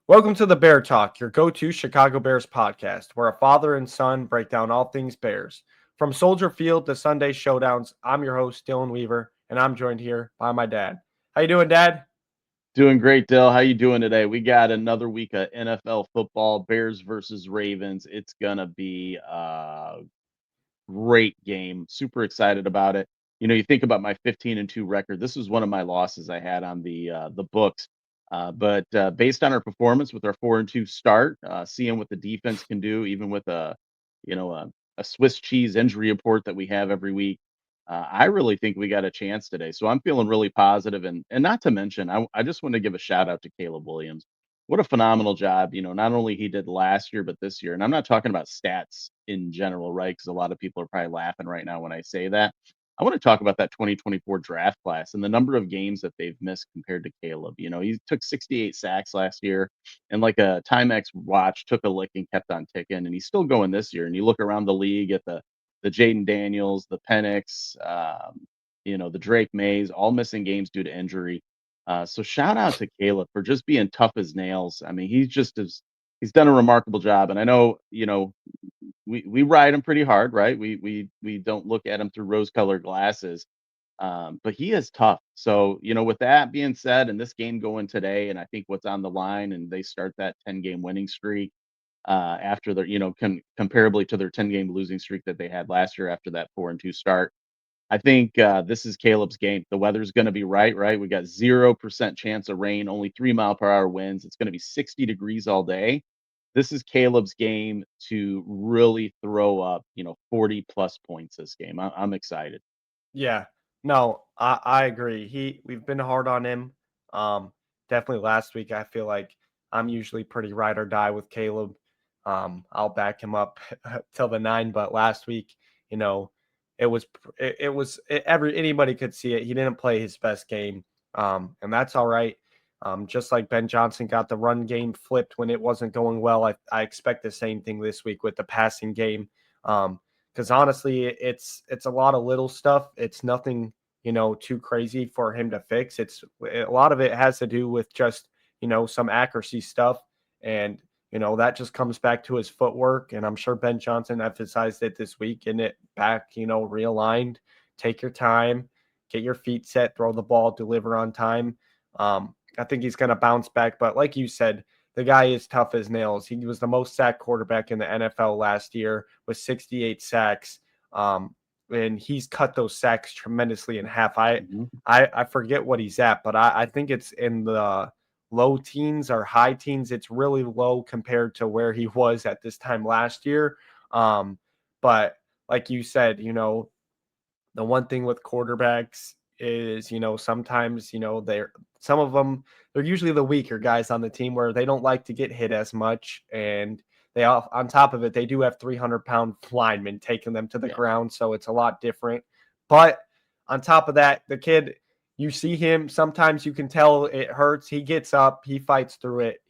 Welcome to the Bear Talk, your go-to Chicago Bears podcast, where a father and son break down all things Bears. From Soldier Field to Sunday showdowns, I'm your host, Dylan Weaver, and I'm joined here by my dad. How you doing, Dad? Doing great, Dill. How you doing today? We got another week of NFL football, Bears versus Ravens. It's gonna be a great game. Super excited about it. You think about my 15-2 record. This was one of my losses I had on the books. But based on our performance with our 4-2 start, seeing what the defense can do, even with you know, a, a Swiss cheese injury report that we have every week, I really think we got a chance today. So I'm feeling really positive, and not to mention, I just want to give a shout out to Caleb Williams. What a phenomenal job, not only he did last year, but this year. And I'm not talking about stats in general, right? Because a lot of people are probably laughing right now when I say that. I want to talk about that 2024 draft class and the number of games that they've missed compared to Caleb. He took 68 sacks last year, and like a Timex watch, took a lick and kept on ticking. And he's still going this year. And you look around the league at the Jaden Daniels, the Penix, the Drake Mays, all missing games due to injury. So shout out to Caleb for just being tough as nails. I mean, he's done a remarkable job. And I know, we ride him pretty hard, right? We don't look at him through rose-colored glasses. But he is tough. So, with that being said, and this game going today, and I think what's on the line, and they start that 10-game winning streak after their, comparably to their 10-game losing streak that they had last year after that 4-2 start. I think this is Caleb's game. The weather's going to be right, right? We got 0% chance of rain, only 3-mile-per-hour winds. It's going to be 60 degrees all day. This is Caleb's game to really throw up, 40 plus points this game. I'm excited. Yeah, no, I agree. We've been hard on him. Um, Definitely last week. I feel like I'm usually pretty ride or die with Caleb. I'll back him up till the nine. But last week, you know, every anybody could see it. He didn't play his best game, and that's all right. Just like Ben Johnson got the run game flipped when it wasn't going well, I expect the same thing this week with the passing game. Because honestly, it's a lot of little stuff. It's nothing, too crazy for him to fix. A lot of it has to do with just, some accuracy stuff. And, that just comes back to his footwork. And I'm sure Ben Johnson emphasized it this week, getting it back, realigned. Take your time, get your feet set, throw the ball, deliver on time. I think he's going to bounce back. But like you said, the guy is tough as nails. He was the most sacked quarterback in the NFL last year with 68 sacks. And he's cut those sacks tremendously in half. I Mhm. I, I forget what he's at, but I think it's in the low teens or high teens. It's really low compared to where he was at this time last year. But like you said, the one thing with quarterbacks is, sometimes, some of them, they're usually the weaker guys on the team where they don't like to get hit as much. And on top of it, they do have 300-pound linemen taking them to the Yeah. ground. So it's a lot different. But on top of that, the kid, you see him, sometimes you can tell it hurts. He gets up, he fights through it.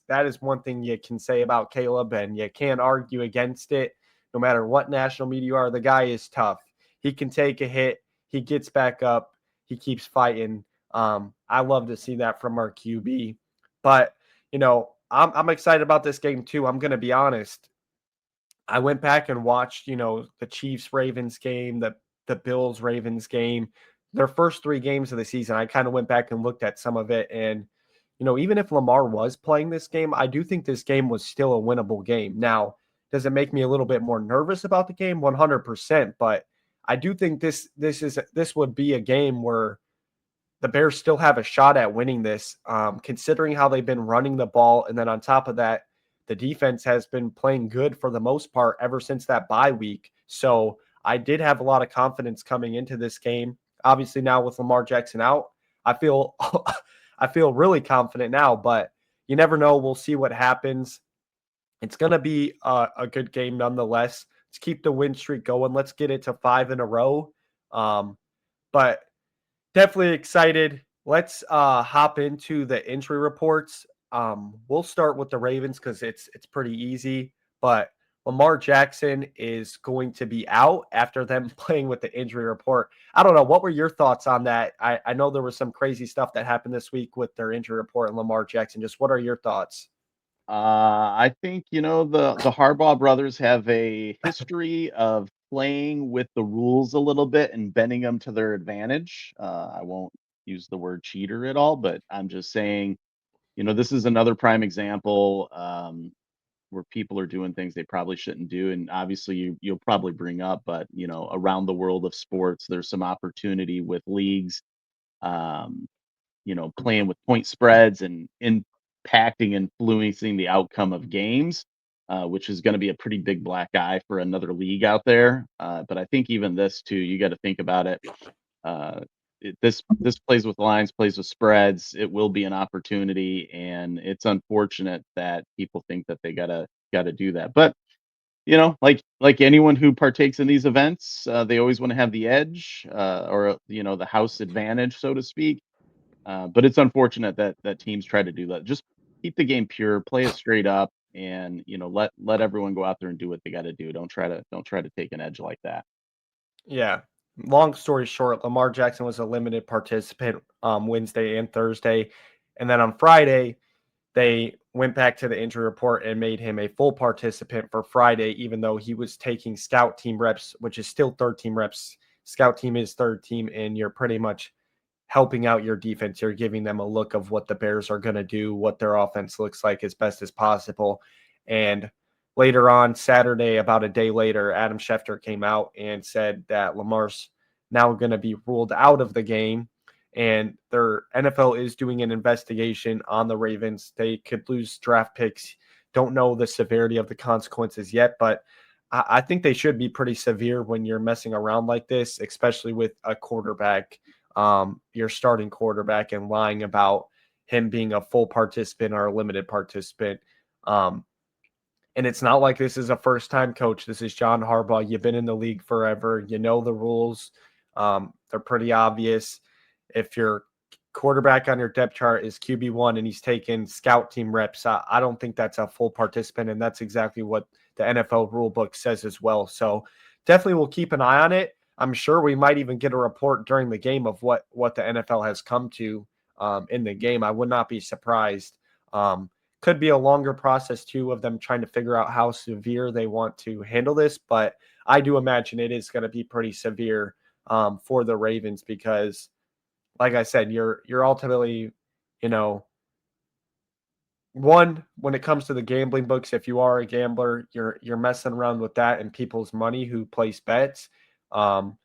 That is one thing you can say about Caleb, and you can't argue against it. No matter what national media you are, the guy is tough. He can take a hit. He gets back up. He keeps fighting. I love to see that from our QB. But I'm excited about this game too. I'm going to be honest. I went back and watched, the Chiefs Ravens game, the Bills Ravens game, their first three games of the season. I kind of went back and looked at some of it, and even if Lamar was playing this game, I do think this game was still a winnable game. Now, does it make me a little bit more nervous about the game? 100%. But I do think this would be a game where the Bears still have a shot at winning this, considering how they've been running the ball. And then on top of that, the defense has been playing good for the most part ever since that bye week. So I did have a lot of confidence coming into this game. Obviously, now with Lamar Jackson out, I feel I feel really confident now, but you never know. We'll see what happens. It's going to be a good game nonetheless. Let's keep the win streak going. Let's get it to 5 in a row. But definitely excited. Let's hop into the injury reports. We'll start with the Ravens because it's pretty easy. But Lamar Jackson is going to be out after them playing with the injury report. I don't know. What were your thoughts on that? I know there was some crazy stuff that happened this week with their injury report and Lamar Jackson. Just what are your thoughts? I think, the Harbaugh brothers have a history of playing with the rules a little bit and bending them to their advantage. I won't use the word cheater at all, but I'm just saying, this is another prime example, where people are doing things they probably shouldn't do. And obviously, you'll probably bring up, but around the world of sports, there's some opportunity with leagues. Um, playing with point spreads and impacting, influencing the outcome of games, which is going to be a pretty big black eye for another league out there. But I think even this too, you got to think about it. Uh, this plays with lines, plays with spreads. It will be an opportunity, and it's unfortunate that people think that they gotta do that. But like anyone who partakes in these events, they always want to have the edge, or the house advantage, so to speak. But it's unfortunate that teams try to do that. Just keep the game pure, play it straight up, and let everyone go out there and do what they got to do. Don't try to take an edge like that. Yeah. Long story short, Lamar Jackson was a limited participant Wednesday and Thursday. And then on Friday, they went back to the injury report and made him a full participant for Friday, even though he was taking scout team reps, which is still third team reps. Scout team is third team, and you're pretty much helping out your defense. You're giving them a look of what the Bears are going to do, what their offense looks like as best as possible. And later on Saturday, about a day later, Adam Schefter came out and said that Lamar's now going to be ruled out of the game. And their NFL is doing an investigation on the Ravens. They could lose draft picks. Don't know the severity of the consequences yet, but I think they should be pretty severe when you're messing around like this, especially with a quarterback, your starting quarterback, and lying about him being a full participant or a limited participant. Um, and it's not like this is a first time coach. This is John Harbaugh. You've been in the league forever. You know the rules. They're pretty obvious. If your quarterback on your depth chart is QB1 and he's taking scout team reps, I don't think that's a full participant. And that's exactly what the NFL rule book says as well. So definitely we'll keep an eye on it. I'm sure we might even get a report during the game of what the NFL has come to in the game. I would not be surprised. Could be a longer process too of them trying to figure out how severe they want to handle this, but I do imagine it is going to be pretty severe for the Ravens because, like I said, you're ultimately, you know, one, when it comes to the gambling books, if you are a gambler, you're messing around with that and people's money who place bets. Um,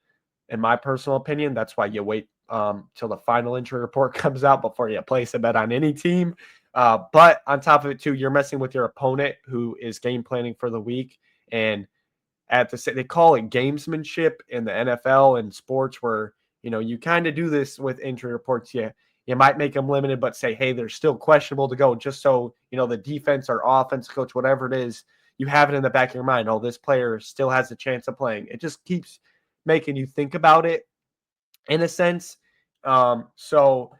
in my personal opinion, that's why you wait till the final injury report comes out before you place a bet on any team. But on top of it, too, you're messing with your opponent who is game planning for the week. And they call it gamesmanship in the NFL and sports, where you kind of do this with injury reports. You might make them limited, but say, hey, they're still questionable to go, just so the defense or offense coach, whatever it is, you have it in the back of your mind. Oh, this player still has a chance of playing. It just keeps making you think about it in a sense. So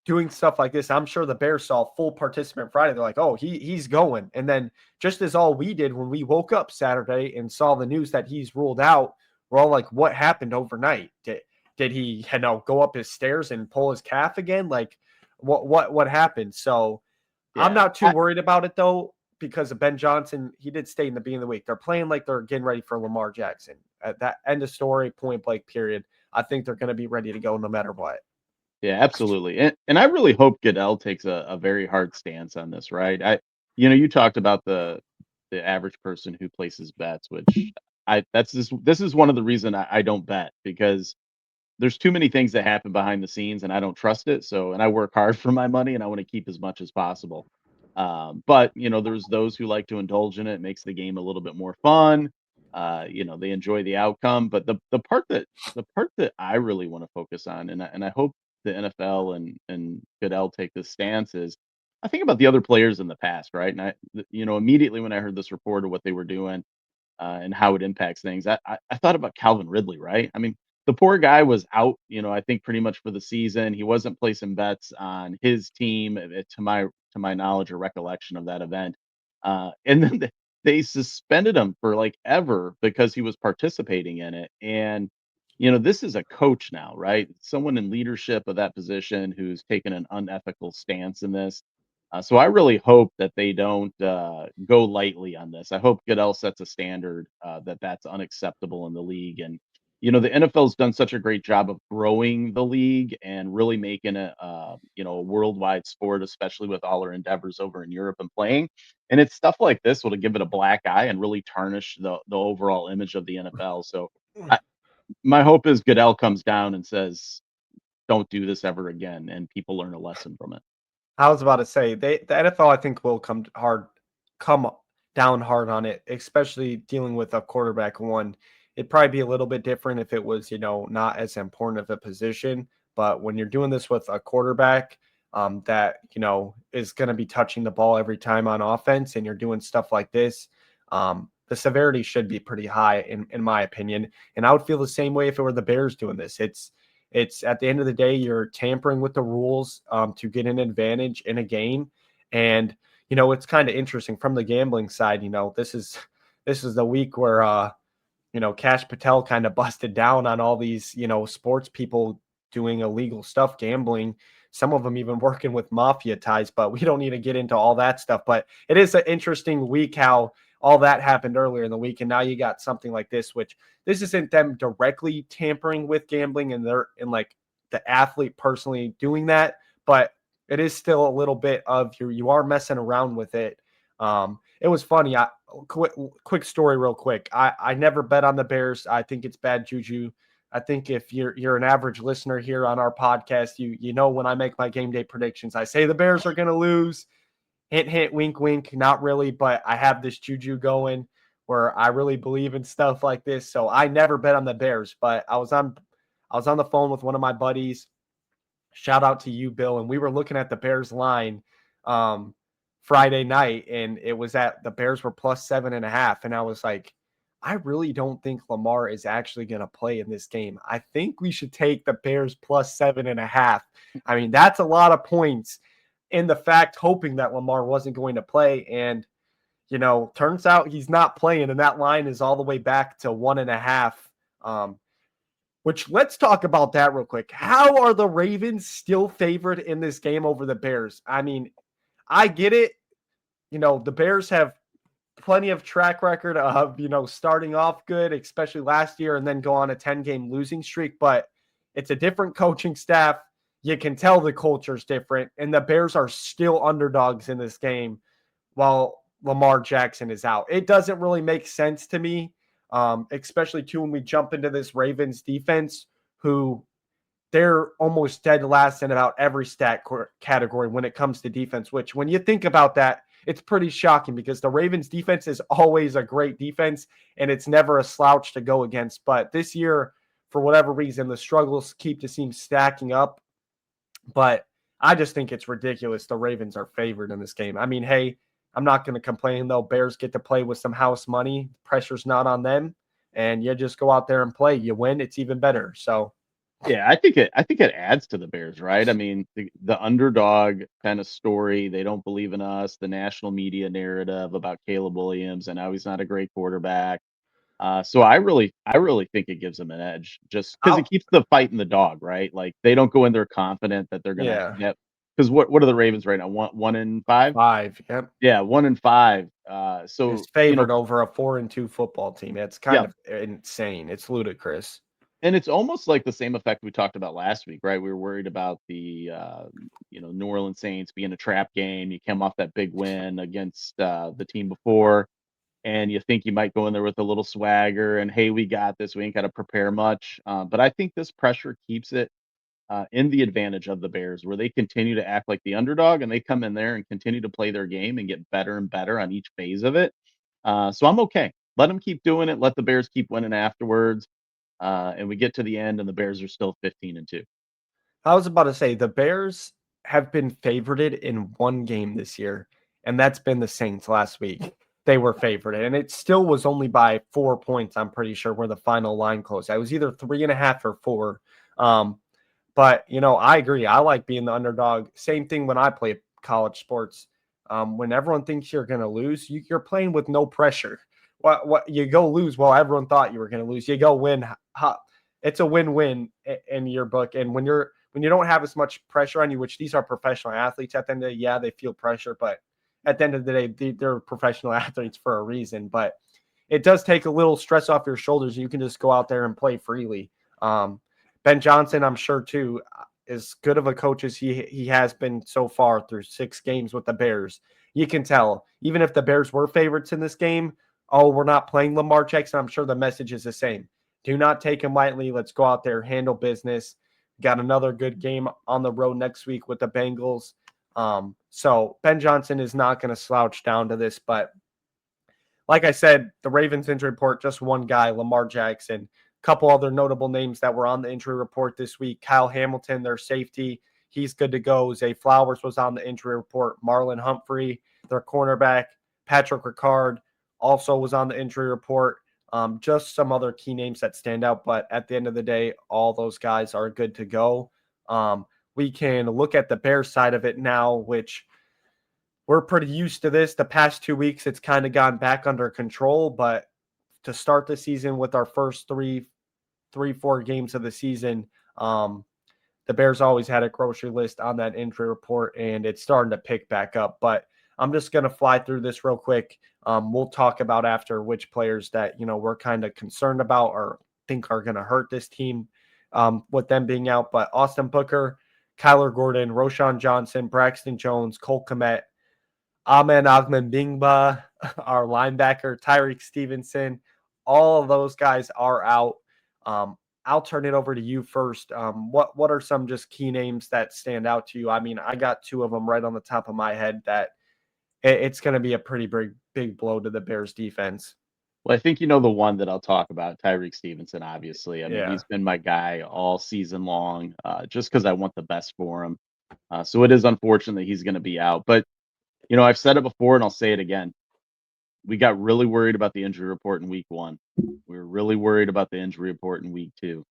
doing stuff like this, I'm sure the Bears saw full participant Friday. They're like, oh, he's going. And then just as all we did when we woke up Saturday and saw the news that he's ruled out, we're all like, what happened overnight? Did he go up his stairs and pull his calf again? Like what happened? So I'm Yeah. not too worried about it though, because of Ben Johnson. He did stay in the beginning of the week. They're playing like they're getting ready for Lamar Jackson. At that end of story, point blank, period. I think they're going to be ready to go no matter what. Yeah, absolutely. And I really hope Goodell takes a very hard stance on this, right? You talked about the average person who places bets, which this is one of the reason I don't bet, because there's too many things that happen behind the scenes and I don't trust it. So, and I work hard for my money and I want to keep as much as possible. But there's those who like to indulge in it. It makes the game a little bit more fun. They enjoy the outcome. But the part that I really want to focus on, and I hope the NFL and Goodell take this stance, is I think about the other players in the past, right? And immediately when I heard this report of what they were doing, and how it impacts things. I thought about Calvin Ridley, right? I mean, the poor guy was out, I think pretty much for the season. He wasn't placing bets on his team, to my knowledge or recollection of that event. And then they suspended him for like ever because he was participating in it. And this is a coach now, right? Someone in leadership of that position who's taken an unethical stance in this. So I really hope that they don't go lightly on this. I hope Goodell sets a standard that's unacceptable in the league. And the NFL's done such a great job of growing the league and really making it a worldwide sport, especially with all our endeavors over in Europe and playing. And it's stuff like this will give it a black eye and really tarnish the overall image of the NFL. So I, my hope is Goodell comes down and says, "Don't do this ever again," and people learn a lesson from it. I was about to say the NFL I think will come down hard on it, especially dealing with a quarterback one. It'd probably be a little bit different if it was, not as important of a position. But when you're doing this with a quarterback that, is going to be touching the ball every time on offense and you're doing stuff like this, the severity should be pretty high in my opinion. And I would feel the same way if it were the Bears doing this. It's at the end of the day, you're tampering with the rules to get an advantage in a game. And, it's kind of interesting from the gambling side, this is the week where, Cash Patel kind of busted down on all these, sports people doing illegal stuff, gambling, some of them even working with mafia ties, but we don't need to get into all that stuff. But it is an interesting week how all that happened earlier in the week. And now you got something like this, which this isn't them directly tampering with gambling and they're in like the athlete personally doing that, but it is still a little bit of you are messing around with it. It was funny. Quick story real quick. I never bet on the Bears. I think it's bad juju. I think if you're an average listener here on our podcast, you know when I make my game day predictions, I say the Bears are going to lose. Hint, hint, wink, wink. Not really, but I have this juju going where I really believe in stuff like this. So I never bet on the Bears, but I was on the phone with one of my buddies. Shout out to you, Bill, and we were looking at the Bears line um, Friday night, and it was at the Bears were plus 7.5, and I was like, I really don't think Lamar is actually going to play in this game. I think we should take the Bears plus 7.5. I mean, that's a lot of points in the fact hoping that Lamar wasn't going to play. And, turns out he's not playing. And that line is all the way back to 1.5. Which let's talk about that real quick. How are the Ravens still favored in this game over the Bears? I mean, I get it. The Bears have plenty of track record of, starting off good, especially last year, and then go on a 10-game losing streak. But it's a different coaching staff. You can tell the culture's different. And the Bears are still underdogs in this game while Lamar Jackson is out. It doesn't really make sense to me, especially too when we jump into this Ravens defense, who they're almost dead last in about every stat category when it comes to defense, which when you think about that, it's pretty shocking because the Ravens defense is always a great defense and it's never a slouch to go against. But this year, for whatever reason, the struggles keep to seem stacking up. But I just think it's ridiculous. The Ravens are favored in this game. I mean, hey, I'm not going to complain though. Bears get to play with some house money. Pressure's not on them. And you just go out there and play. You win, it's even better. So Yeah, I think it adds to the Bears, right? I mean, the underdog kind of story, they don't believe in us, the national media narrative about Caleb Williams and how he's not a great quarterback. So I really think it gives them an edge just because it I'll keeps the fight in the dog, right? Like they don't go in there confident that they're gonna yeah. get because what are the Ravens right now? One in five? 5. Yep. Yeah, 1 in 5. Is So favored over a 4-2 football team. It's kind yeah, of insane. It's ludicrous. and it's almost like the same effect we talked about last week, right? We were worried about the New Orleans Saints being a trap game. You came off that big win against the team before, and you think you might go in there with a little swagger and hey, we got this. We ain't got to prepare much. But I think this pressure keeps it in the advantage of the Bears, where they continue to act like the underdog and they come in there and continue to play their game and get better and better on each phase of it. So I'm okay. Let them keep doing it. Let the Bears keep winning afterwards. And we get to the end, and the Bears are still 15-2. I was about to say the Bears have been favored in one game this year, and that's been the Saints last week. They were favored, and it still was only by 4 points, I'm pretty sure, where the final line closed. I was either 3.5 or 4. Um, But, I agree. I like being the underdog. Same thing when I play college sports. When everyone thinks you're going to lose, you're playing with no pressure. What you go lose? Well, everyone thought you were going to lose. You go win. It's a win-win in your book. And when you don't have as much pressure on you, which these are professional athletes at the end of the day, yeah, they feel pressure, but at the end of the day, they're professional athletes for a reason. But it does take a little stress off your shoulders. You can just go out there and play freely. Ben Johnson, I'm sure too, as good of a coach as he has been so far through 6 games with the Bears. You can tell, even if the Bears were favorites in this game, oh, we're not playing Lamar Jackson, I'm sure the message is the same. Do not take him lightly. Let's go out there, handle business. Got another good game on the road next week with the Bengals. So Ben Johnson is not going to slouch down to this, but like I said, the Ravens injury report, just one guy, Lamar Jackson. A couple other notable names that were on the injury report this week. Kyle Hamilton, their safety, he's good to go. Zay Flowers was on the injury report. Marlon Humphrey, their cornerback. Patrick Ricard also was on the injury report. Just some other key names that stand out, but at the end of the day, all those guys are good to go. We can look at the Bears side of it now, which we're pretty used to this. The past 2 weeks, it's kind of gone back under control, but to start the season with our first 4 games of the season, the Bears always had a grocery list on that injury report, and it's starting to pick back up. But I'm just going to fly through this real quick. We'll talk about after which players that, we're kind of concerned about or think are going to hurt this team with them being out. But Austin Booker, Kyler Gordon, Roshan Johnson, Braxton Jones, Cole Kmet, Ahmed Bingba, our linebacker, Tyrique Stevenson, all of those guys are out. I'll turn it over to you first. What are some just key names that stand out to you? I mean, I got 2 of them right on the top of my head that it's going to be a pretty big blow to the Bears defense. Well, I think you know the one that I'll talk about, Tyrique Stevenson, obviously. I mean, Yeah. he's been my guy all season long, just because I want the best for him. So it is unfortunate that he's going to be out. But, I've said it before and I'll say it again. We got really worried about the injury report in week 1. We were really worried about the injury report in week 2.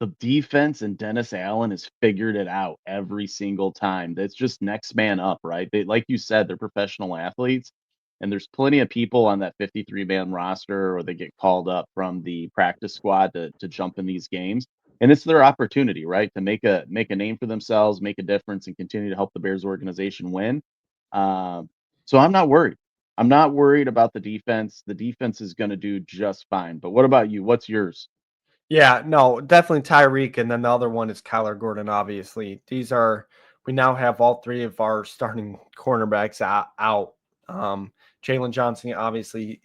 The defense and Dennis Allen has figured it out every single time. That's just next man up, right? They, like you said, they're professional athletes, and there's plenty of people on that 53-man roster, or they get called up from the practice squad to jump in these games, and it's their opportunity, right, to make a name for themselves, make a difference, and continue to help the Bears organization win. So I'm not worried. I'm not worried about the defense. The defense is going to do just fine. But what about you? What's yours? Yeah, no, definitely Tyreek, and then the other one is Kyler Gordon, obviously. We now have all 3 of our starting cornerbacks out. Jalen Johnson obviously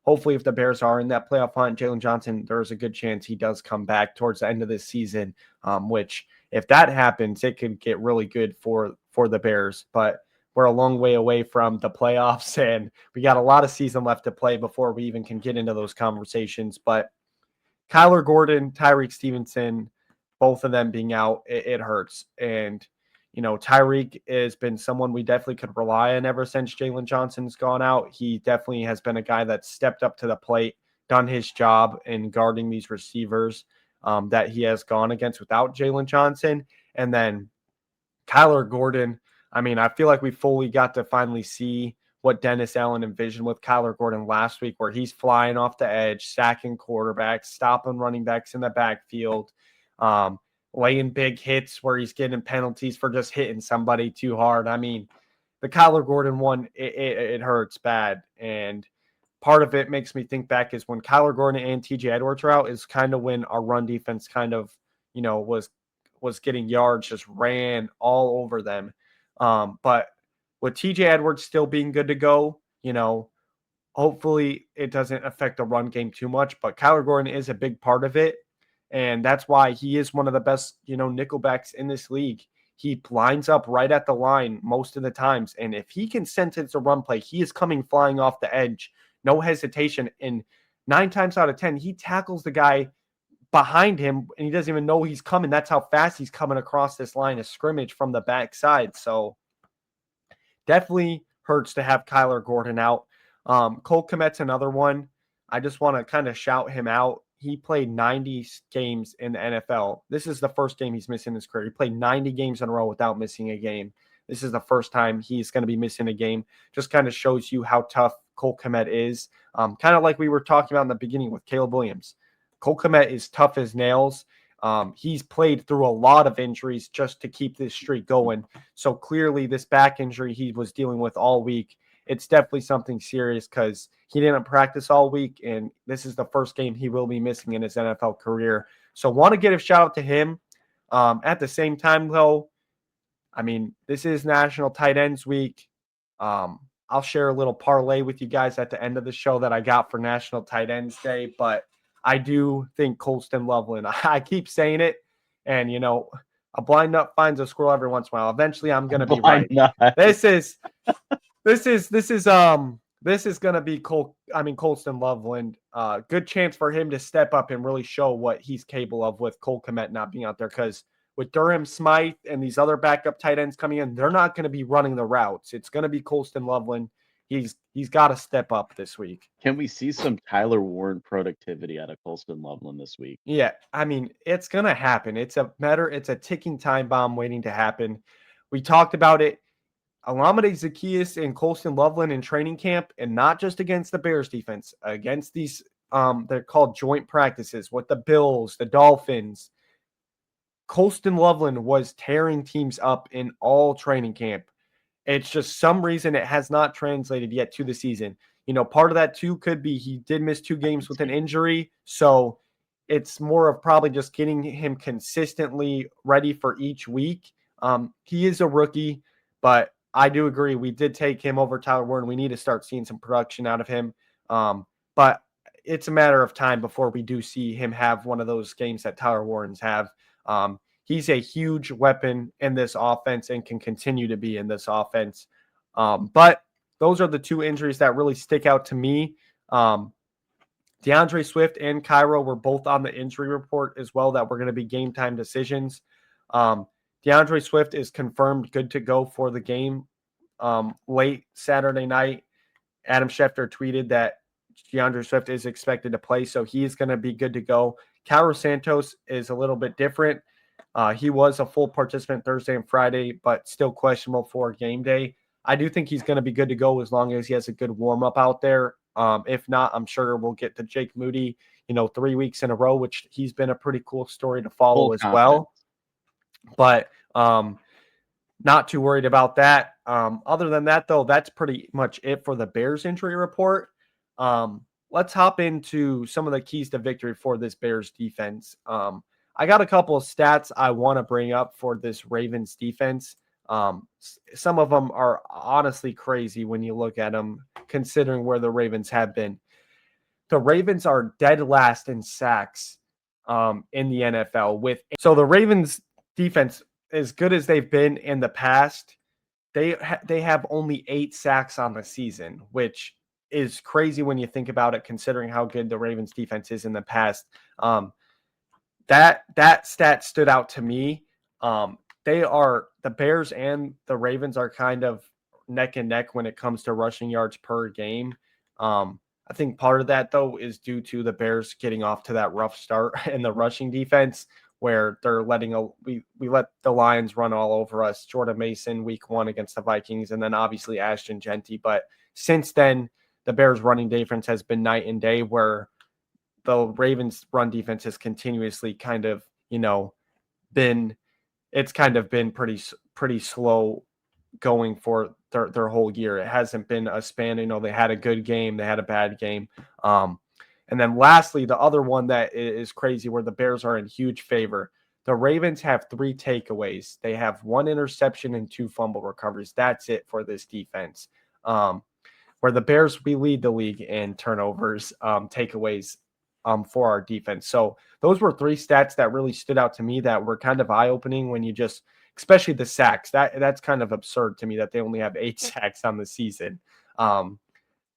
hopefully if the Bears are in that playoff hunt, Jalen Johnson, there's a good chance he does come back towards the end of this season, which if that happens, it could get really good for the Bears. But we're a long way away from the playoffs, and we got a lot of season left to play before we even can get into those conversations. But Kyler Gordon, Tyrique Stevenson, both of them being out, it hurts. And, Tyreek has been someone we definitely could rely on ever since Jalen Johnson's gone out. He definitely has been a guy that stepped up to the plate, done his job in guarding these receivers that he has gone against without Jalen Johnson. And then Kyler Gordon, I mean, I feel like we fully got to finally see what Dennis Allen envisioned with Kyler Gordon last week, where he's flying off the edge, sacking quarterbacks, stopping running backs in the backfield, laying big hits where he's getting penalties for just hitting somebody too hard. I mean, the Kyler Gordon one, it hurts bad. And part of it makes me think back is when Kyler Gordon and TJ Edwards are out is kind of when our run defense kind of, was getting yards, just ran all over them. But with TJ Edwards still being good to go, hopefully it doesn't affect the run game too much. But Kyler Gordon is a big part of it. And that's why he is one of the best, nickelbacks in this league. He lines up right at the line most of the times. And if he can sense it's a run play, he is coming flying off the edge, no hesitation. And 9 times out of 10, he tackles the guy behind him and he doesn't even know he's coming. That's how fast he's coming across this line of scrimmage from the backside. So definitely hurts to have Kyler Gordon out. Cole Kmet's another one. I just want to kind of shout him out. He played 90 games in the NFL. This is the first game he's missing in his career. He played 90 games in a row without missing a game. This is the first time he's going to be missing a game. Just kind of shows you how tough Cole Kmet is. Kind of like we were talking about in the beginning with Caleb Williams. Cole Kmet is tough as nails. He's played through a lot of injuries just to keep this streak going. So clearly, this back injury he was dealing with all week, it's definitely something serious because he didn't practice all week, and this is the first game he will be missing in his NFL career. So want to give a shout out to him. At the same time, though, I mean, this is National Tight Ends Week. I'll share a little parlay with you guys at the end of the show that I got for National Tight Ends Day, but I do think Colston Loveland. I keep saying it, and a blind nut finds a squirrel every once in a while. Eventually, I'm going to be Why right. not? This is going to be Colston Loveland. Good chance for him to step up and really show what he's capable of with Cole Kmet not being out there, because with Durham Smythe and these other backup tight ends coming in, they're not going to be running the routes. It's going to be Colston Loveland. He's got to step up this week. Can we see some Tyler Warren productivity out of Colston Loveland this week? Yeah, I mean, it's going to happen. It's a ticking time bomb waiting to happen. We talked about it. Alameda Zaccheaus and Colston Loveland in training camp, and not just against the Bears defense, against these they're called joint practices with the Bills, the Dolphins. Colston Loveland was tearing teams up in all training camp. It's just some reason it has not translated yet to the season. Part of that too could be he did miss 2 games with an injury. So it's more of probably just getting him consistently ready for each week. He is a rookie, but I do agree. We did take him over Tyler Warren. We need to start seeing some production out of him. But it's a matter of time before we do see him have one of those games that Tyler Warren's have. He's a huge weapon in this offense and can continue to be in this offense. But those are the 2 injuries that really stick out to me. DeAndre Swift and Cairo were both on the injury report as well that were going to be game time decisions. DeAndre Swift is confirmed good to go for the game late Saturday night. Adam Schefter tweeted that DeAndre Swift is expected to play, so he's going to be good to go. Cairo Santos is a little bit different. He was a full participant Thursday and Friday, but still questionable for game day. I do think he's going to be good to go as long as he has a good warm-up out there. If not, I'm sure we'll get to Jake Moody, 3 weeks in a row, which he's been a pretty cool story to follow as well. But not too worried about that. Other than that, though, that's pretty much it for the Bears injury report. Let's hop into some of the keys to victory for this Bears defense. I got a couple of stats I want to bring up for this Ravens defense. Some of them are honestly crazy when you look at them, considering where the Ravens have been. The Ravens are dead last in sacks in the NFL. So the Ravens defense, as good as they've been in the past, they have only 8 sacks on the season, which is crazy when you think about it, considering how good the Ravens defense is in the past. That stat stood out to me. The Bears and the Ravens are kind of neck and neck when it comes to rushing yards per game. I think part of that, though, is due to the Bears getting off to that rough start in the rushing defense, where they're we let the Lions run all over us. Jordan Mason week 1 against the Vikings, and then obviously Ashton Genty. But since then, the Bears running defense has been night and day, where the Ravens run defense has continuously kind of, been pretty slow going for their whole year. It hasn't been a span. They had a good game, they had a bad game. And then lastly, the other one that is crazy, where the Bears are in huge favor. The Ravens have 3 takeaways. They have 1 interception and 2 fumble recoveries. That's it for this defense. Where the Bears, we lead the league in turnovers, takeaways for our defense. So those were 3 stats that really stood out to me that were kind of eye-opening when you just, especially the sacks. That's kind of absurd to me that they only have 8 sacks on the season.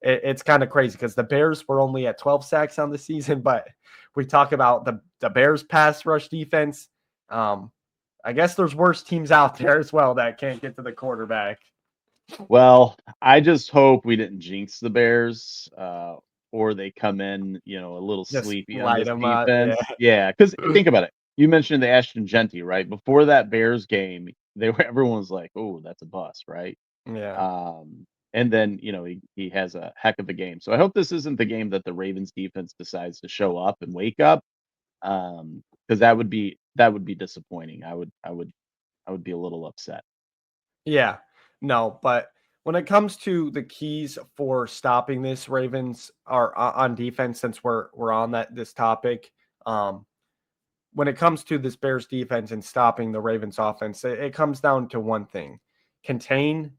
It's kind of crazy because the Bears were only at 12 sacks on the season, but we talk about the Bears pass rush defense. I guess there's worse teams out there as well that can't get to the quarterback. Well, I just hope we didn't jinx the Bears, or they come in, a little Just sleepy on light this them up. defense. Yeah, because think about it. You mentioned the Ashton Genty, right? Before that Bears game, everyone was like, "Oh, that's a bust," right? Yeah. And then he has a heck of a game. So I hope this isn't the game that the Ravens defense decides to show up and wake up. because that would be disappointing. I would be a little upset. Yeah, no, but when it comes to the keys for stopping this Ravens are on defense, since we're on this topic, um, when it comes to this Bears defense and stopping the Ravens offense, it comes down to one thing: contain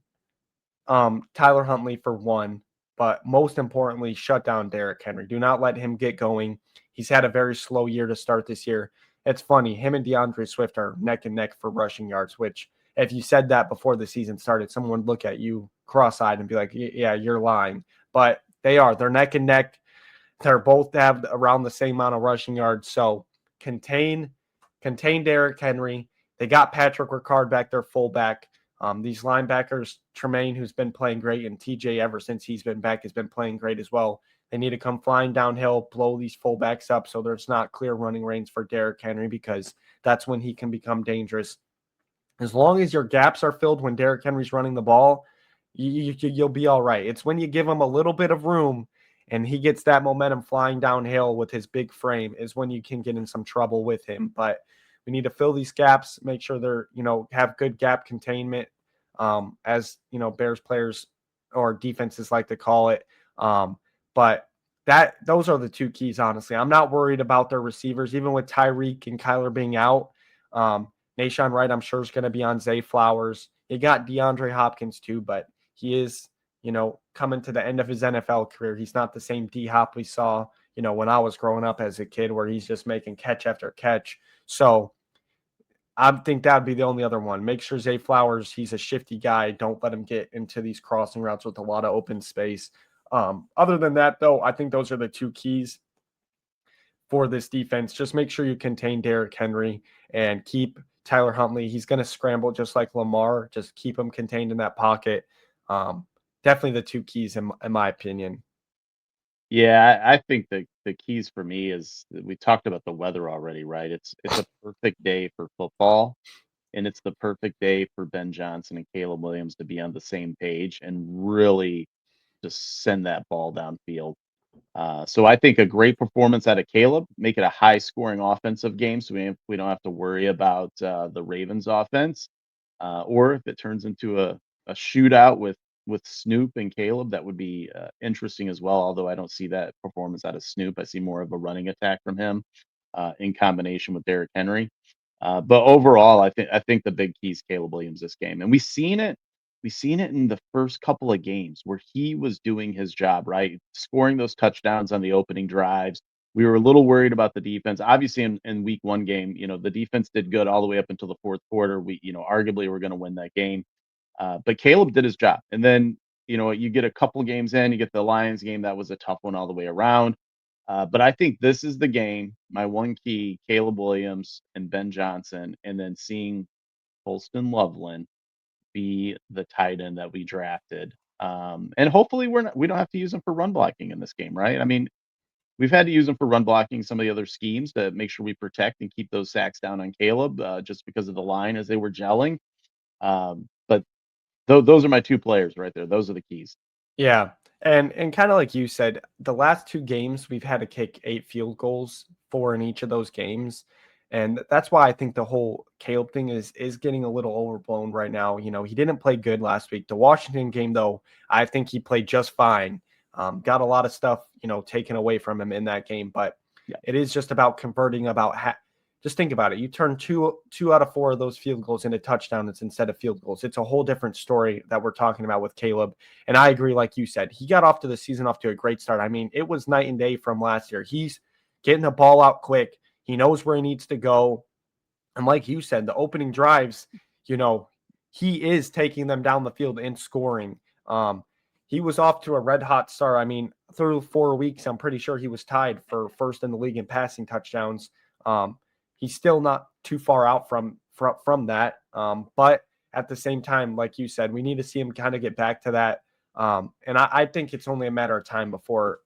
Tyler Huntley for one, but most importantly, shut down Derrick Henry. Do not let him get going. He's had a very slow year to start this year. It's funny, him and DeAndre Swift are neck and neck for rushing yards, which if you said that before the season started, someone would look at you cross-eyed and be like, yeah, you're lying. But they are. They're neck and neck. They're both have around the same amount of rushing yards. So contain Derrick Henry. They got Patrick Ricard back, their fullback. These linebackers, Tremaine, who's been playing great, and TJ ever since he's been back has been playing great as well. They need to come flying downhill, blow these fullbacks up so there's not clear running lanes for Derrick Henry, because that's when he can become dangerous. As long as your gaps are filled when Derrick Henry's running the ball, you'll be all right. It's when you give him a little bit of room and he gets that momentum flying downhill with his big frame is when you can get in some trouble with him. But we need to fill these gaps, make sure they're, have good gap containment, as, Bears players or defenses like to call it. But those are the two keys, honestly. I'm not worried about their receivers, even with Tyrique and Kyler being out. Nashawn Wright, I'm sure, is going to be on Zay Flowers. You got DeAndre Hopkins too, but he is, coming to the end of his NFL career. He's not the same D Hop we saw, when I was growing up as a kid, where he's just making catch after catch. So I think that would be the only other one. Make sure Zay Flowers, he's a shifty guy. Don't let him get into these crossing routes with a lot of open space. Other than that, though, I think those are the two keys for this defense. Just make sure you contain Derrick Henry and keep Tyler Huntley. He's going to scramble just like Lamar. Just keep him contained in that pocket. Definitely the two keys in my opinion. Yeah, I think the keys for me is we talked about the weather already, right? It's a perfect day for football, and it's the perfect day for Ben Johnson and Caleb Williams to be on the same page and really just send that ball downfield. So I think a great performance out of Caleb, make it a high scoring offensive game, so we don't have to worry about the Ravens offense, or if it turns into a shootout with Snoop and Caleb, that would be interesting as well. Although I don't see that performance out of Snoop, I see more of a running attack from him in combination with Derrick Henry. But overall, I think the big key is Caleb Williams this game, and we seen it in the first couple of games where he was doing his job, right? Scoring those touchdowns on the opening drives. We were a little worried about the defense. Obviously, in week one game, the defense did good all the way up until the fourth quarter. Arguably we're going to win that game. But Caleb did his job. And then, you get a couple games in, you get the Lions game. That was a tough one all the way around. But I think this is the game. My one key, Caleb Williams and Ben Johnson, and then seeing Holston Loveland be the tight end that we drafted. And hopefully we don't have to use him for run blocking in this game, right? I mean, we've had to use him for run blocking some of the other schemes to make sure we protect and keep those sacks down on Caleb, just because of the line as they were gelling. But those are my two players right there. Those are the keys. Yeah. And kind of like you said, the last two games we've had to kick 8 field goals, 4 in each of those games. And that's why I think the whole Caleb thing is getting a little overblown right now. He didn't play good last week. The Washington game, though, I think he played just fine. Got a lot of stuff, taken away from him in that game. But Yeah. it is just about converting just think about it. You turn two out of 4 of those field goals into touchdowns instead of field goals. It's a whole different story that we're talking about with Caleb. And I agree, like you said, he got off to the season off to a great start. I mean, it was night and day from last year. He's getting the ball out quick. He knows where he needs to go. And like you said, the opening drives, he is taking them down the field and scoring. He was off to a red hot start. I mean, through 4 weeks, I'm pretty sure he was tied for first in the league in passing touchdowns. He's still not too far out from that. But at the same time, like you said, we need to see him kind of get back to that. And I think it's only a matter of time before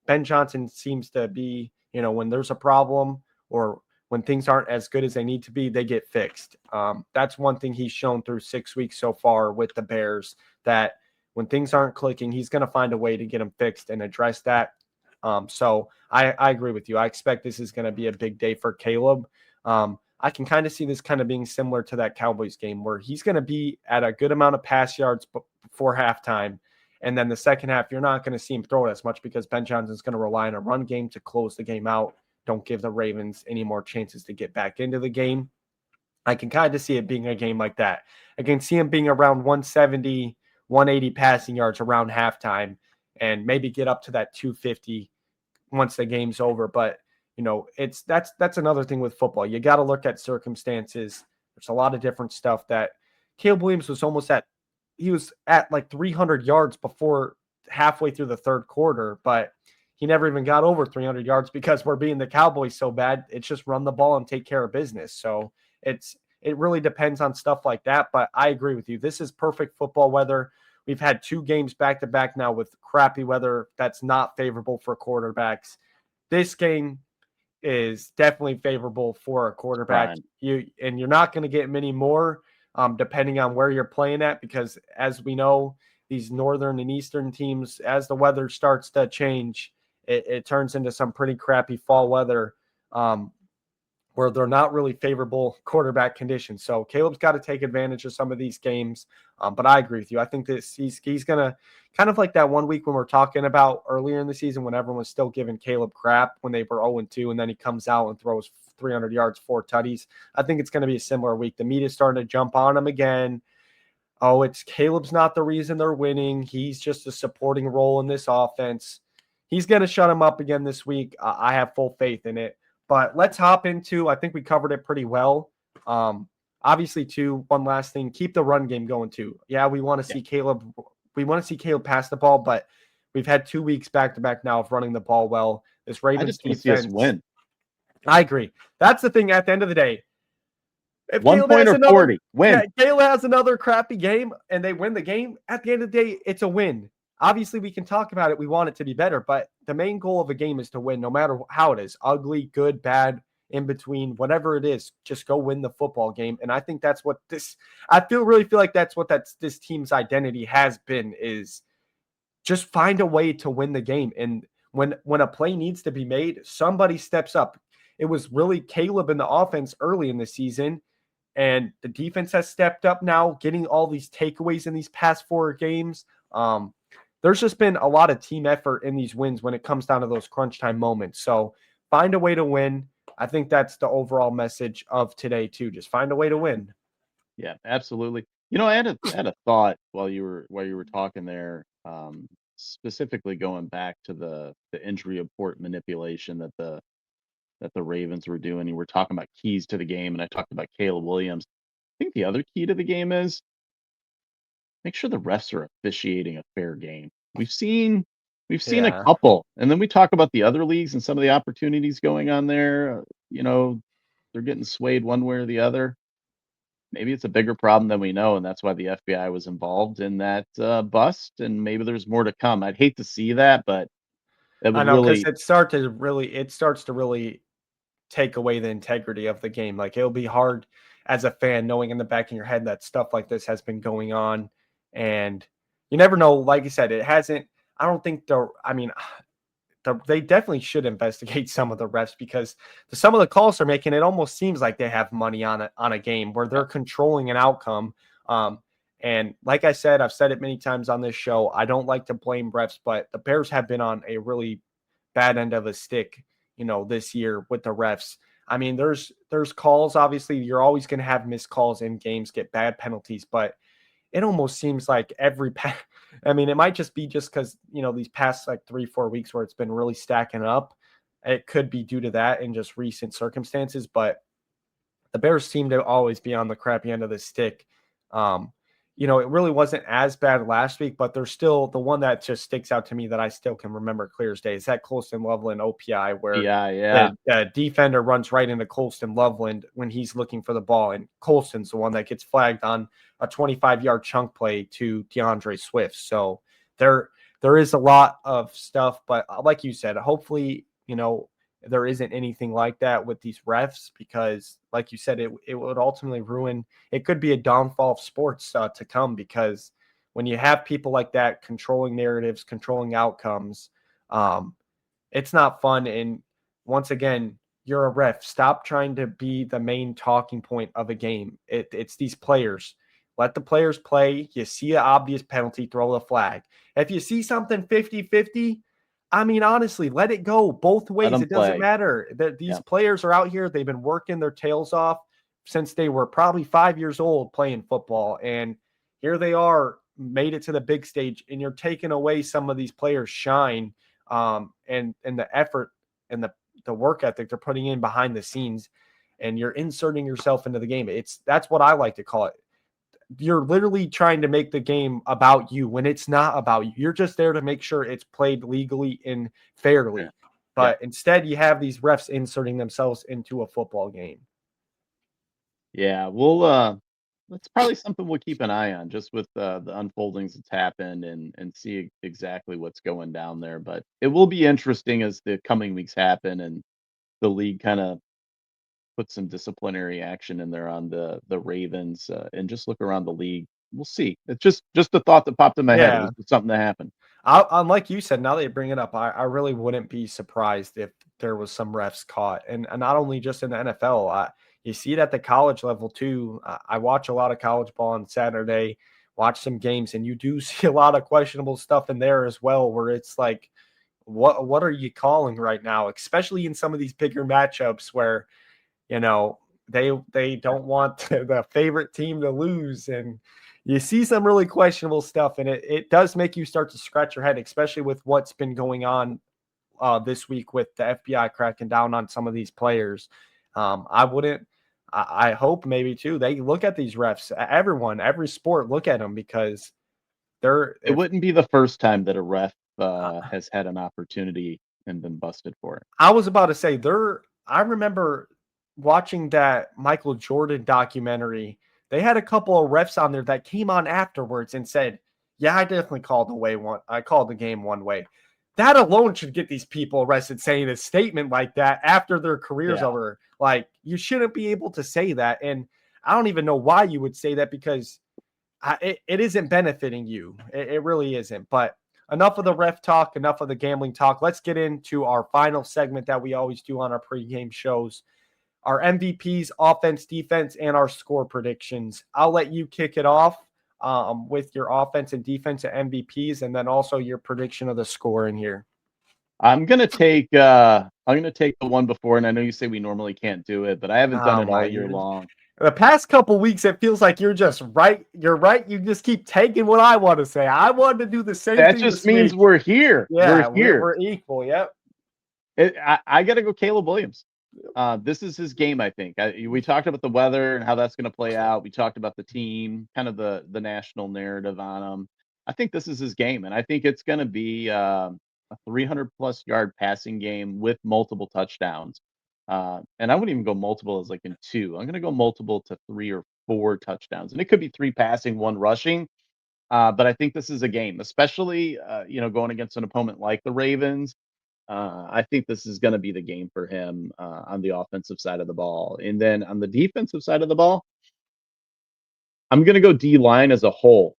Ben Johnson seems to be, when there's a problem or when things aren't as good as they need to be, they get fixed. That's one thing he's shown through 6 weeks so far with the Bears, that when things aren't clicking, he's going to find a way to get them fixed and address that. So I agree with you. I expect this is going to be a big day for Caleb. I can kind of see this kind of being similar to that Cowboys game where he's going to be at a good amount of pass yards before halftime. And then the second half, you're not going to see him throw it as much because Ben Johnson's going to rely on a run game to close the game out. Don't give the Ravens any more chances to get back into the game. I can kind of see it being a game like that. I can see him being around 170, 180 passing yards around halftime and maybe get up to that 250 once the game's over. But that's another thing with football. You got to look at circumstances. There's a lot of different stuff that Caleb Williams was he was at like 300 yards before halfway through the third quarter, but he never even got over 300 yards because we're being the Cowboys so bad. It's just run the ball and take care of business. So it really depends on stuff like that. But I agree with you. This is perfect football weather. We've had 2 games back to back now with crappy weather that's not favorable for quarterbacks. This game is definitely favorable for a quarterback. You're not going to get many more depending on where you're playing at, because as we know, these northern and eastern teams, as the weather starts to change, it turns into some pretty crappy fall weather where they're not really favorable quarterback conditions. So Caleb's got to take advantage of some of these games. But I agree with you. I think that he's going to kind of like that one week when we're talking about earlier in the season when everyone was still giving Caleb crap when they were 0-2, and then he comes out and throws 300 yards, 4 tutties. I think it's going to be a similar week. The meat is starting to jump on him again. Oh, it's Caleb's not the reason they're winning. He's just a supporting role in this offense. He's going to shut him up again this week. I have full faith in it. But let's hop into, I think we covered it pretty well. Obviously, too, one last thing, keep the run game going too. Yeah, we want to see Caleb. We want to see Caleb pass the ball, but we've had 2 weeks back to back now of running the ball well. This Ravens defense. See us win. I agree. That's the thing. At the end of the day, if 1 point or 40, win. Yeah, Caleb has another crappy game and they win the game. At the end of the day, it's a win. Obviously, we can talk about it. We want it to be better, but the main goal of a game is to win, no matter how it is. Ugly, good, bad, in between, whatever it is, just go win the football game. And I think that's what really feel like that's what this team's identity has been, is just find a way to win the game. And when a play needs to be made, somebody steps up. It was really Caleb in the offense early in the season, and the defense has stepped up now, getting all these takeaways in these past 4 games. There's just been a lot of team effort in these wins when it comes down to those crunch time moments. So find a way to win. I think that's the overall message of today too. Just find a way to win. Yeah, absolutely. I had a thought while you were talking there, specifically going back to the injury report manipulation that the Ravens were doing. You were talking about keys to the game, and I talked about Caleb Williams. I think the other key to the game is make sure the refs are officiating a fair game. We've seen a couple, and then we talk about the other leagues and some of the opportunities going on there. They're getting swayed one way or the other. Maybe it's a bigger problem than we know, and that's why the FBI was involved in that bust. And maybe there's more to come. I'd hate to see that, but that would really it starts to really take away the integrity of the game. Like, it'll be hard as a fan knowing in the back of your head that stuff like this has been going on, and you never know. Like you said, it hasn't. I don't think they definitely should investigate some of the refs, because some of the calls they're making, it almost seems like they have money on a game where they're controlling an outcome. And like I said, I've said it many times on this show, I don't like to blame refs, but the Bears have been on a really bad end of a stick, this year with the refs. I mean, there's calls. Obviously, you're always going to have missed calls in games, get bad penalties, but it almost seems like it might just be just because, these past like 3-4 weeks where it's been really stacking up. It could be due to that and just recent circumstances, but the Bears seem to always be on the crappy end of the stick. It really wasn't as bad last week, but there's still the one that just sticks out to me that I still can remember clear as day is that Colston Loveland OPI where the defender runs right into Colston Loveland when he's looking for the ball. And Colston's the one that gets flagged on a 25-yard chunk play to DeAndre Swift. So there is a lot of stuff, but like you said, hopefully, there isn't anything like that with these refs, because like you said, it would ultimately it could be a downfall of sports to come, because when you have people like that controlling narratives, controlling outcomes, it's not fun. And once again, you're a ref. Stop trying to be the main talking point of a game. It's these players. Let the players play. You see an obvious penalty, throw the flag. If you see something 50-50, I mean, honestly, let it go both Let ways. them It doesn't play. matter. These Yep. players are out here. They've been working their tails off since they were probably 5 years old playing football. And here they are, made it to the big stage, and you're taking away some of these players' shine and the effort and the work ethic they're putting in behind the scenes, and you're inserting yourself into the game. That's what I like to call it. You're literally trying to make the game about you when it's not about you. You're just there to make sure it's played legally and fairly. Yeah. But instead, you have these refs inserting themselves into a football game. Yeah, that's probably something we'll keep an eye on, just with the unfoldings that's happened, and see exactly what's going down there. But it will be interesting as the coming weeks happen and the league kind of put some disciplinary action in there on the Ravens, and just look around the league. We'll see. It's just a thought that popped in my head. It Yeah. was just something that happened. Like you said, now that you bring it up, I really wouldn't be surprised if there was some refs caught, and not only just in the NFL. You see it at the college level too. I watch a lot of college ball on Saturday, watch some games, and you do see a lot of questionable stuff in there as well, where it's like, what are you calling right now? Especially in some of these bigger matchups where you know they don't want the favorite team to lose, and you see some really questionable stuff, and it does make you start to scratch your head, especially with what's been going on this week with the FBI cracking down on some of these players. I wouldn't. I hope maybe too they look at these refs. Everyone, every sport, look at them because they're. It If wouldn't be the first time that a ref has had an opportunity and been busted for it. I was about to say there. I remember watching that Michael Jordan documentary. They had a couple of refs on there that came on afterwards and said, "Yeah, I definitely called the way one. I called the game one way." That alone should get these people arrested. Saying a statement like that after their career's Yeah. over, like you shouldn't be able to say that. And I don't even know why you would say that because it isn't benefiting you. It really isn't. But enough of the ref talk, enough of the gambling talk. Let's get into our final segment that we always do on our pregame shows. Our MVPs, offense, defense, and our score predictions. I'll let you kick it off with your offense and defense and MVPs, and then also your prediction of the score in here. I'm gonna take the one before, and I know you say we normally can't do it, but I haven't done Oh it all my! year long. The past couple weeks, it feels like you're just right. You're right. You just keep taking what I want to say. I wanted to do the same That thing just this means week. we're here. We're Yeah, here. we're equal. Yep. I got to go Caleb Williams. This is his game, I think. We talked about the weather and how that's going to play out. We talked about the team, kind of the national narrative on him. I think this is his game, and I think it's going to be a 300 plus yard passing game with multiple touchdowns. And I wouldn't even go multiple as like in two. I'm going to go multiple to 3 or 4 touchdowns, and it could be 3 passing, 1 rushing. But I think this is a game, especially going against an opponent like the Ravens. I think this is going to be the game for him on the offensive side of the ball. And then on the defensive side of the ball, I'm going to go D line as a whole,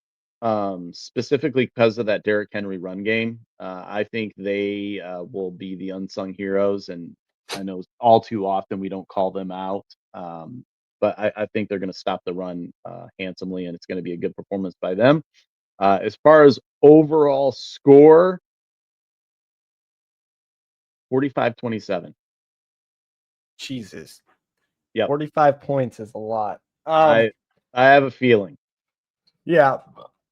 specifically because of that Derrick Henry run game. I think they will be the unsung heroes. And I know all too often we don't call them out. But I think they're going to stop the run handsomely, and it's going to be a good performance by them. As far as overall score, 45-27. Jesus. Yep. 45 points is a lot. I I have a feeling. Yeah,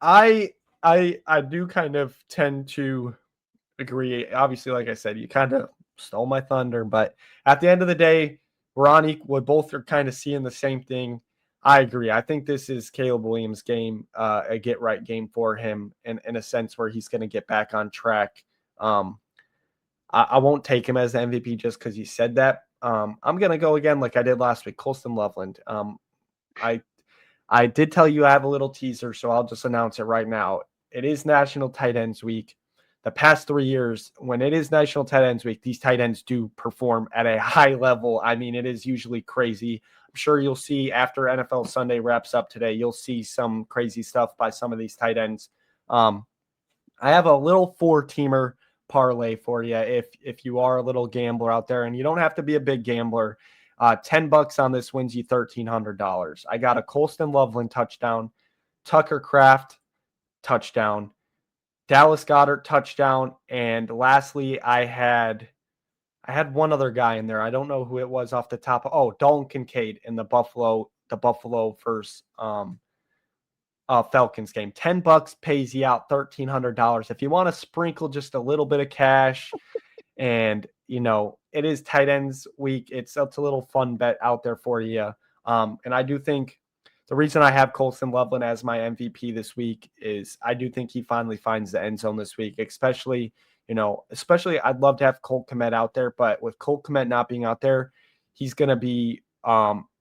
I do kind of tend to agree. Obviously, like I said, you kind of stole my thunder, but at the end of the day, we're on equal. We both are kind of seeing the same thing. I agree. I think this is Caleb Williams' game, a get right game for him, in a sense where he's going to get back on track. Um, I won't take him as the MVP just because you said that. I'm going to go again like I did last week, Colston Loveland. I I did tell you I have a little teaser, so I'll just announce it right now. It is National Tight Ends Week. The past 3 years, when it is National Tight Ends Week, these tight ends do perform at a high level. I mean, it is usually crazy. I'm sure you'll see after NFL Sunday wraps up today, you'll see some crazy stuff by some of these tight ends. I have a little 4-teamer parlay for you if you are a little gambler out there, and you don't have to be a big gambler. $10 on this wins you $1,300. I got a Colston Loveland touchdown, Tucker Kraft touchdown, Dallas Goedert touchdown, and lastly I had one other guy in there. I don't know who it was off the top. Oh, Dalton Kincaid in the Buffalo versus Falcons game. $10 pays you out $1,300. If you want to sprinkle just a little bit of cash, and it is tight ends week, it's a little fun bet out there for you. And I do think the reason I have Colston Loveland as my MVP this week is I do think he finally finds the end zone this week, especially I'd love to have Colt Kmet out there, but with Colt Kmet not being out there, he's going to be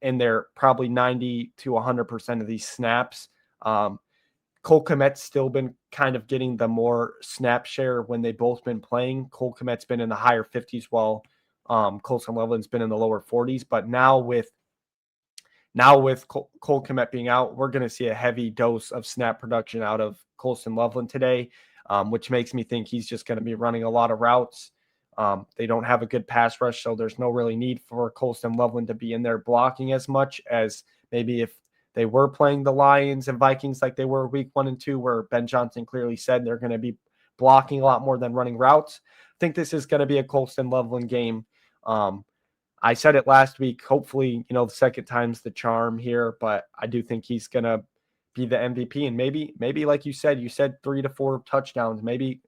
in there probably 90 to 100% of these snaps. Cole Kmet's still been kind of getting the more snap share when they've both been playing. Cole Kmet's been in the higher 50s while Colston Loveland's been in the lower 40s. But now with Cole Kmet being out, we're going to see a heavy dose of snap production out of Colston Loveland today, which makes me think he's just going to be running a lot of routes. They don't have a good pass rush, so there's no really need for Colston Loveland to be in there blocking as much as maybe if they were playing the Lions and Vikings like they were week 1 and 2, where Ben Johnson clearly said they're going to be blocking a lot more than running routes. I think this is going to be a Colston Loveland game. I said it last week. Hopefully, the second time's the charm here, but I do think he's going to be the MVP. And maybe like you said 3 to 4 touchdowns. Maybe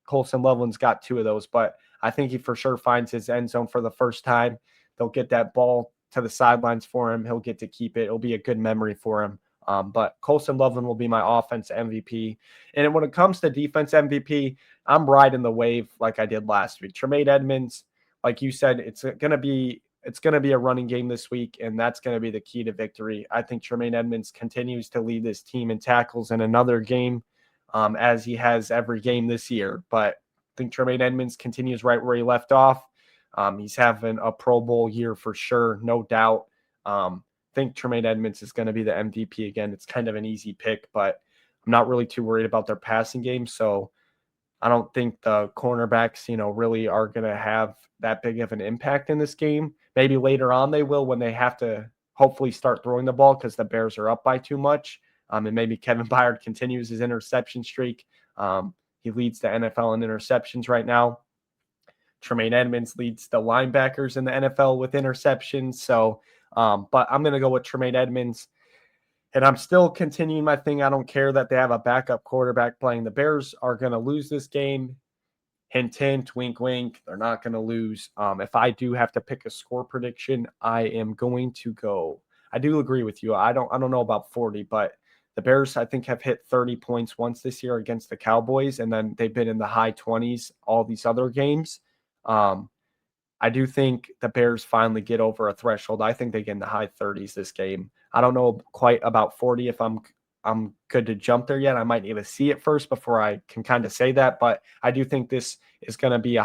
Colston Loveland's got 2 of those, but I think he for sure finds his end zone for the first time. They'll get that ball to the sidelines for him. He'll get to keep it. It'll be a good memory for him. But Colston Loveland will be my offense MVP. And when it comes to defense MVP, I'm riding the wave like I did last week. Tremaine Edmonds, like you said, it's gonna be a running game this week, and that's gonna be the key to victory. I think Tremaine Edmonds continues to lead this team in tackles in another game, as he has every game this year. But I think Tremaine Edmonds continues right where he left off. He's having a Pro Bowl year for sure, no doubt. I think Tremaine Edmonds is going to be the MVP again. It's kind of an easy pick, but I'm not really too worried about their passing game. So I don't think the cornerbacks, really are going to have that big of an impact in this game. Maybe later on they will when they have to hopefully start throwing the ball because the Bears are up by too much. And maybe Kevin Byard continues his interception streak. He leads the NFL in interceptions right now. Tremaine Edmonds leads the linebackers in the NFL with interceptions. So, but I'm going to go with Tremaine Edmonds. And I'm still continuing my thing. I don't care that they have a backup quarterback playing. The Bears are going to lose this game. Hint, hint, wink, wink. They're not going to lose. If I do have to pick a score prediction, I am going to go. I do agree with you. I don't know about 40, but the Bears, I think, have hit 30 points once this year against the Cowboys, and then they've been in the high 20s all these other games. I do think the Bears finally get over a threshold. I think they get in the high 30s this game. I don't know quite about 40 if I'm good to jump there yet. I might need to see it first before I can kind of say that, but I do think this is going to be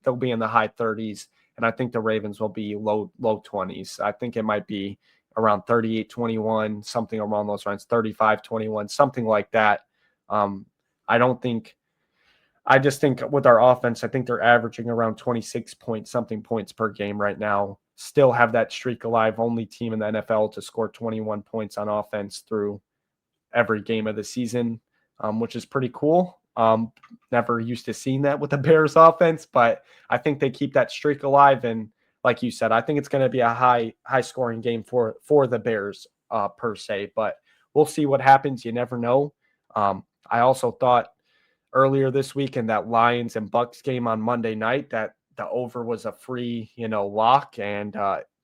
they'll be in the high 30s, and I think the Ravens will be low 20s. I think it might be around 38-21, something around those lines, 35-21, something like that. I just think with our offense, I think they're averaging around 26 point something points per game right now. Still have that streak alive. Only team in the NFL to score 21 points on offense through every game of the season, which is pretty cool. Never used to seeing that with the Bears offense, but I think they keep that streak alive. And like you said, I think it's going to be a high scoring game for the Bears per se, but we'll see what happens. You never know. I also thought earlier this week in that Lions and Bucks game on Monday night that the over was a free, lock, and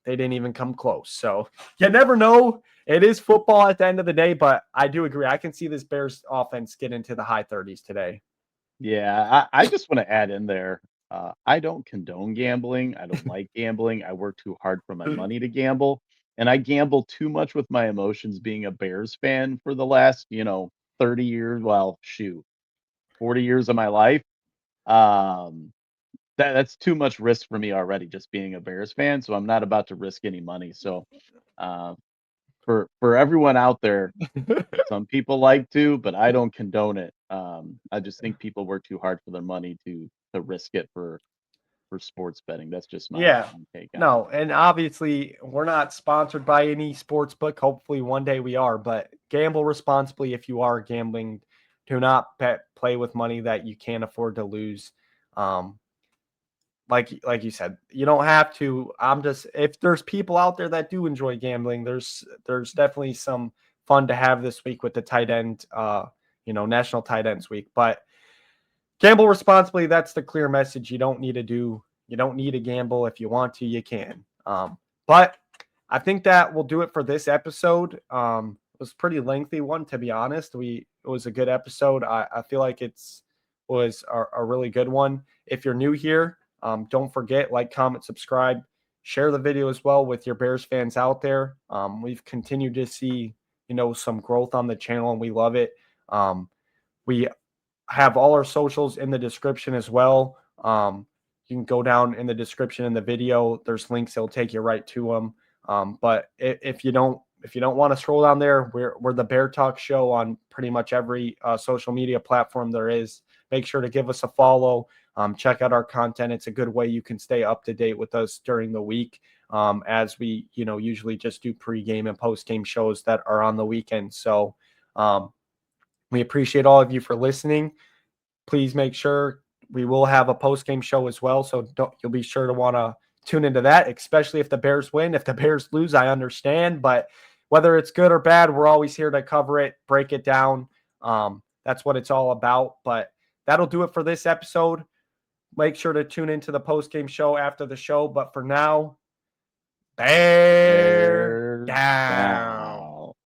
they didn't even come close. So you never know. It is football at the end of the day, but I do agree. I can see this Bears offense get into the high 30s today. Yeah, I just want to add in there. I don't condone gambling. I don't like gambling. I work too hard for my money to gamble, and I gamble too much with my emotions being a Bears fan for the last, 30 years. Well, shoot, 40 years of my life. Um, that's too much risk for me already, just being a Bears fan. So I'm not about to risk any money. So, um, for everyone out there, some people like to, but I don't condone it. I just think people work too hard for their money to risk it for sports betting. That's just my Yeah. take on it. No, and obviously we're not sponsored by any sports book. Hopefully one day we are, but gamble responsibly if you are gambling. Do not play with money that you can't afford to lose. Um, like you said, you don't have to. I'm just, if there's people out there that do enjoy gambling, there's definitely some fun to have this week with the tight end, National Tight Ends Week. But gamble responsibly. That's the clear message. You don't need to gamble. If you want to, you can. But I think that will do it for this episode. It was a pretty lengthy one, to be honest. It was a good episode. I feel like was a really good one. If you're new here, don't forget, like, comment, subscribe, share the video as well with your Bears fans out there. We've continued to see, some growth on the channel, and we love it. We have all our socials in the description as well. You can go down in the description in the video. There's links that'll take you right to them. But if you don't want to scroll down there, we're the Bear Talk Show on pretty much every social media platform there is. Make sure to give us a follow. Check out our content. It's a good way you can stay up to date with us during the week, as we usually just do pregame and postgame shows that are on the weekend. So we appreciate all of you for listening. Please make sure we will have a post-game show as well, so you'll be sure to want to tune into that, especially if the Bears win. If the Bears lose, I understand, but whether it's good or bad, we're always here to cover it, break it down. That's what it's all about. But that'll do it for this episode. Make sure to tune into the post-game show after the show. But for now, Bear Bears down. down.